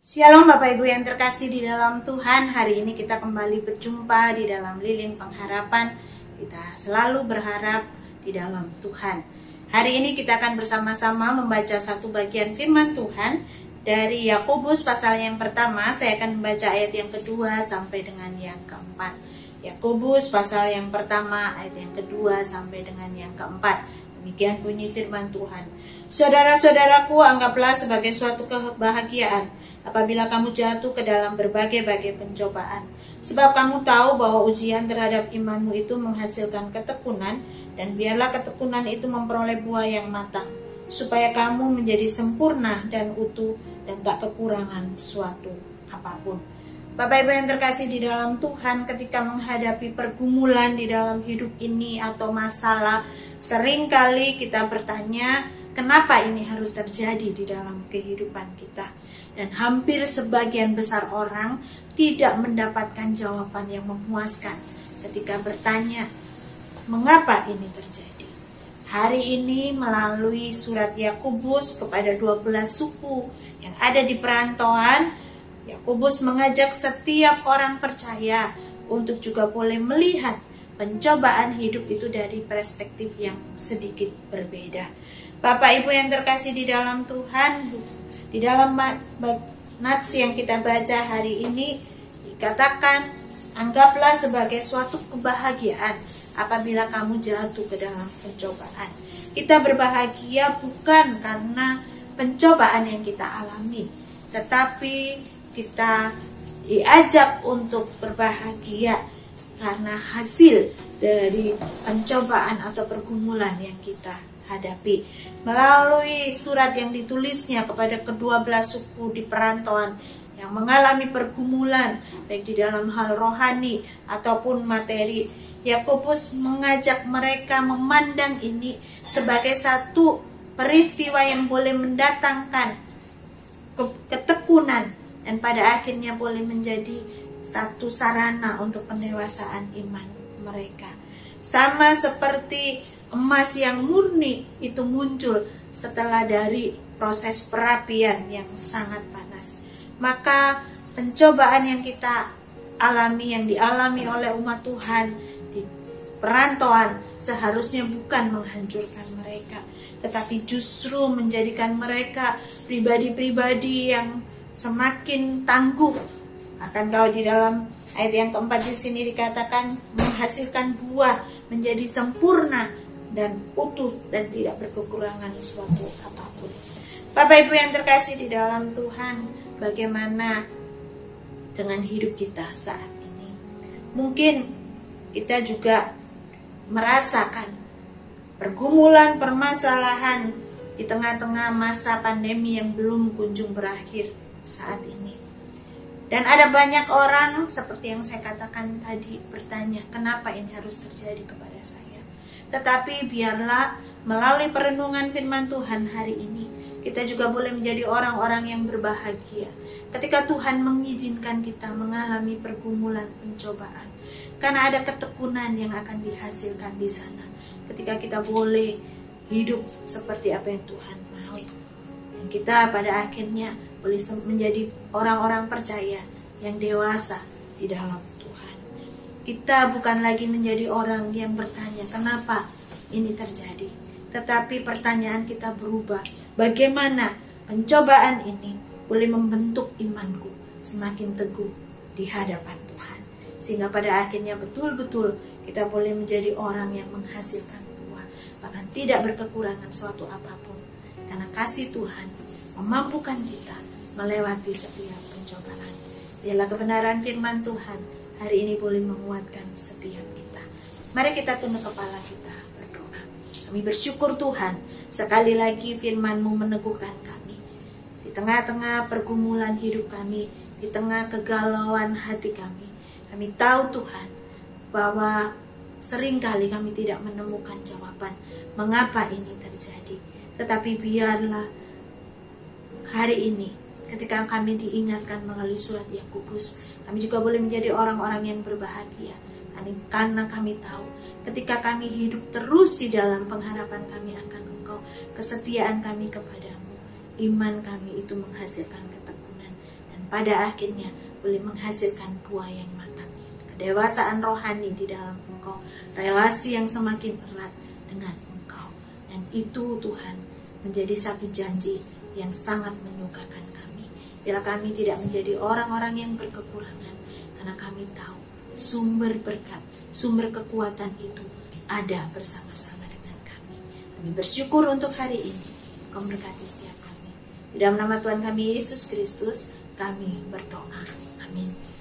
Shalom Bapak Ibu yang terkasih di dalam Tuhan. Hari ini kita kembali berjumpa di dalam Lilin Pengharapan. Kita selalu berharap di dalam Tuhan. Hari ini kita akan bersama-sama membaca satu bagian firman Tuhan dari Yakobus pasal yang pertama. Saya akan membaca ayat yang kedua sampai dengan yang keempat. Yakobus pasal yang pertama ayat yang kedua sampai dengan yang keempat. Demikian bunyi firman Tuhan. Saudara-saudaraku, anggaplah sebagai suatu kebahagiaan apabila kamu jatuh ke dalam berbagai-bagai pencobaan. Sebab kamu tahu bahwa ujian terhadap imanmu itu menghasilkan ketekunan, dan biarlah ketekunan itu memperoleh buah yang matang, supaya kamu menjadi sempurna dan utuh dan tak kekurangan suatu apapun. Bapak Ibu yang terkasih di dalam Tuhan, ketika menghadapi pergumulan di dalam hidup ini atau masalah, seringkali kita bertanya, kenapa ini harus terjadi di dalam kehidupan kita? Dan hampir sebagian besar orang tidak mendapatkan jawaban yang memuaskan ketika bertanya, mengapa ini terjadi? Hari ini melalui surat Yakobus kepada 12 suku yang ada di perantauan, Yakobus mengajak setiap orang percaya untuk juga boleh melihat pencobaan hidup itu dari perspektif yang sedikit berbeda. Bapak Ibu yang terkasih di dalam Tuhan, di dalam nats yang kita baca hari ini dikatakan, anggaplah sebagai suatu kebahagiaan apabila kamu jatuh ke dalam pencobaan. Kita berbahagia bukan karena pencobaan yang kita alami, tetapi kita diajak untuk berbahagia karena hasil dari pencobaan atau pergumulan yang kita hadapi. Melalui surat yang ditulisnya kepada ke-12 suku di perantauan yang mengalami pergumulan baik di dalam hal rohani ataupun materi, Yakobus mengajak mereka memandang ini sebagai satu peristiwa yang boleh mendatangkan ketekunan dan pada akhirnya boleh menjadi satu sarana untuk pendewasaan iman mereka. Sama seperti emas yang murni itu muncul setelah dari proses perapian yang sangat panas. Maka pencobaan yang kita alami, yang dialami oleh umat Tuhan di perantauan, seharusnya bukan menghancurkan mereka, tetapi justru menjadikan mereka pribadi-pribadi yang semakin tangguh. Akan kau di dalam ayat yang keempat di sini dikatakan menghasilkan buah, menjadi sempurna dan utuh dan tidak berkekurangan suatu apapun. Bapak Ibu yang terkasih di dalam Tuhan, bagaimana dengan hidup kita saat ini? Mungkin kita juga merasakan pergumulan, permasalahan di tengah-tengah masa pandemi yang belum kunjung berakhir saat ini. Dan ada banyak orang seperti yang saya katakan tadi bertanya, kenapa ini harus terjadi kepada saya? Tetapi biarlah melalui perenungan firman Tuhan hari ini, kita juga boleh menjadi orang-orang yang berbahagia ketika Tuhan mengizinkan kita mengalami pergumulan, pencobaan. Karena ada ketekunan yang akan dihasilkan di sana ketika kita boleh hidup seperti apa yang Tuhan mau. Dan kita pada akhirnya boleh menjadi orang-orang percaya yang dewasa di dalam Tuhan. Kita bukan lagi menjadi orang yang bertanya kenapa ini terjadi, tetapi pertanyaan kita berubah. Bagaimana pencobaan ini boleh membentuk imanku semakin teguh di hadapan Tuhan, sehingga pada akhirnya betul-betul kita boleh menjadi orang yang menghasilkan buah, bahkan tidak berkekurangan suatu apapun, karena kasih Tuhan memampukan kita melewati setiap pencobaan. Biarlah kebenaran firman Tuhan hari ini boleh menguatkan setiap kita. Mari kita tunduk kepala kita berdoa. Kami bersyukur Tuhan, sekali lagi firman-Mu meneguhkan kami di tengah-tengah pergumulan hidup kami, di tengah kegalauan hati kami. Kami tahu Tuhan bahwa seringkali kami tidak menemukan jawaban mengapa ini terjadi. Tetapi biarlah hari ini ketika kami diingatkan melalui surat Yakobus, kami juga boleh menjadi orang-orang yang berbahagia. Karena kami tahu ketika kami hidup terus di dalam pengharapan kami akan Engkau, kesetiaan kami kepadamu, iman kami itu menghasilkan ketekunan. Dan pada akhirnya boleh menghasilkan buah yang matang. Kedewasaan rohani di dalam Engkau, relasi yang semakin erat dengan Engkau. Dan itu Tuhan menjadi satu janji yang sangat menyukakan kami. Bila kami tidak menjadi orang-orang yang berkekurangan, karena kami tahu sumber berkat, sumber kekuatan itu ada bersama-sama dengan kami. Kami bersyukur untuk hari ini. Kau berkati setiap kami. Di dalam nama Tuhan kami Yesus Kristus, kami berdoa. Amin.